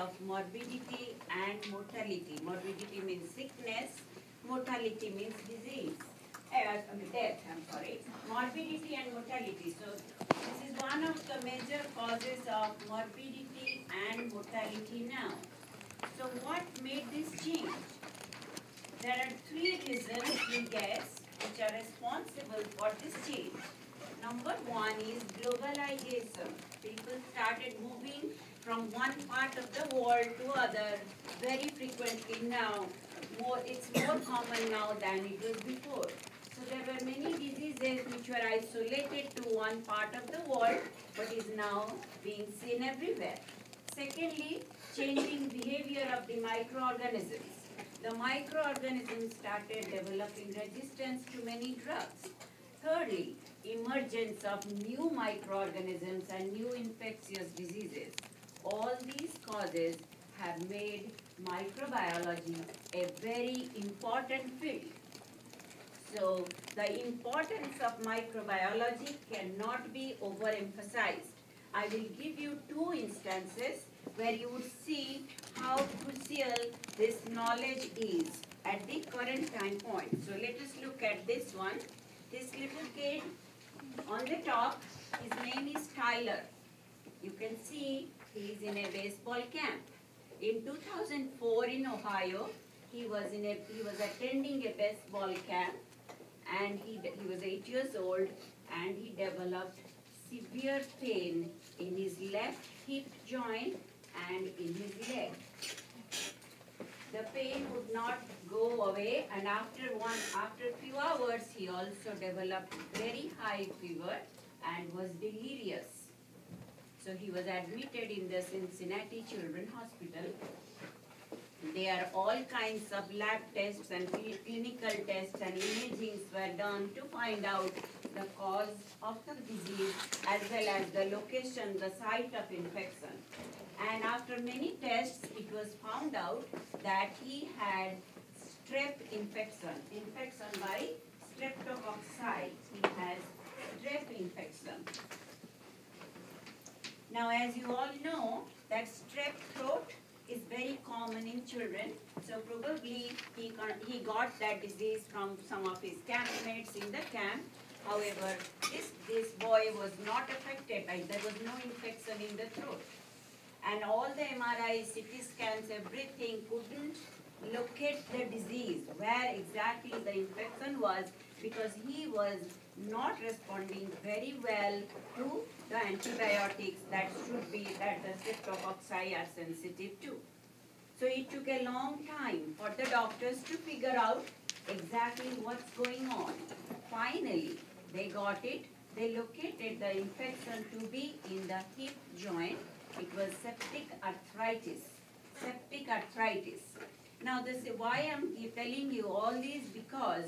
of morbidity and mortality. Morbidity means sickness, mortality means disease. Death, I'm sorry. Morbidity and mortality. So this is one of the major causes of morbidity and mortality now. So what made this change? There are three reasons we guess which are responsible for this change. Number one is globalization. People started moving from one part of the world to other very frequently now. It's more common now than it was before. So there were many diseases which were isolated to one part of the world but is now being seen everywhere. Secondly, changing behavior of the microorganisms. The microorganisms started developing resistance to many drugs. Thirdly, emergence of new microorganisms and new infectious diseases. All these causes have made microbiology a very important field. So the importance of microbiology cannot be overemphasized. I will give you two instances where you would see how crucial this knowledge is at the current time point. So let us look at this one. This little kid on the top, his name is Tyler. You can see he is in a baseball camp. In 2004 in Ohio, he was attending a baseball camp, and he was 8 years old, and he developed severe pain in his left hip joint and in his leg. The pain would not go away, and after a few hours he also developed very high fever and was delirious. So he was admitted in the Cincinnati Children's Hospital. There all kinds of lab tests and clinical tests and imagings were done to find out the cause of the disease as well as the location, the site of infection. And after many tests, it was found out that he had strep infection by streptococci. He has strep infection. Now, as you all know, that strep throat is very common in children. So probably he got that disease from some of his campmates in the camp. However, this boy was not affected. There was no infection in the throat. And all the MRI, CT scans, everything couldn't locate the disease, where exactly the infection was, because he was not responding very well to the antibiotics that the streptococci are sensitive to. So it took a long time for the doctors to figure out exactly what's going on. Finally, they got it. They located the infection to be in the hip joint. It was septic arthritis. Septic arthritis. Now, why I'm telling you all this, because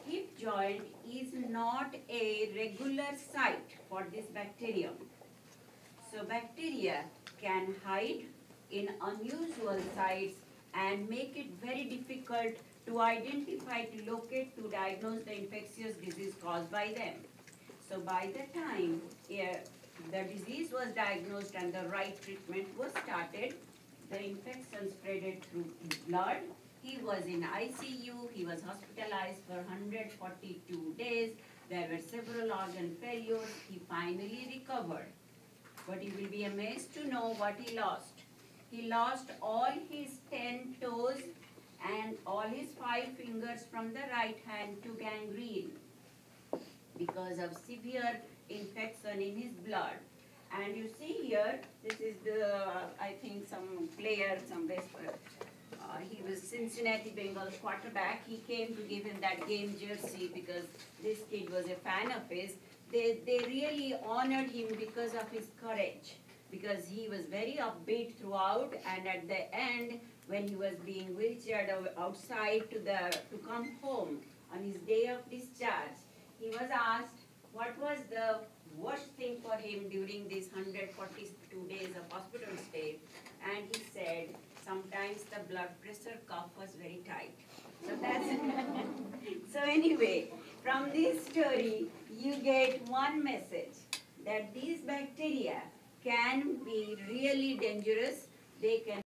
hip joint is not a regular site for this bacterium. So bacteria can hide in unusual sites and make it very difficult to identify, to locate, to diagnose the infectious disease caused by them. So by the time the disease was diagnosed and the right treatment was started, the infection spread through blood. He was in ICU. He was hospitalized for 142 days. There were several organ failures. He finally recovered. But you will be amazed to know what he lost. He lost all his 10 toes and all his 5 fingers from the right hand to gangrene because of severe infection in his blood. And you see here, this is I think some player, some baseball. He was Cincinnati Bengals quarterback. He came to give him that game jersey because this kid was a fan of his. They really honored him because of his courage, because he was very upbeat throughout, and at the end, when he was being wheelchaired outside to come home on his day of discharge, he was asked what was the worst thing for him during these 142 days of hospital stay, and he said, sometimes the blood pressure cuff was very tight. So that's so anyway, from this story, you get one message, that these bacteria can be really dangerous. They can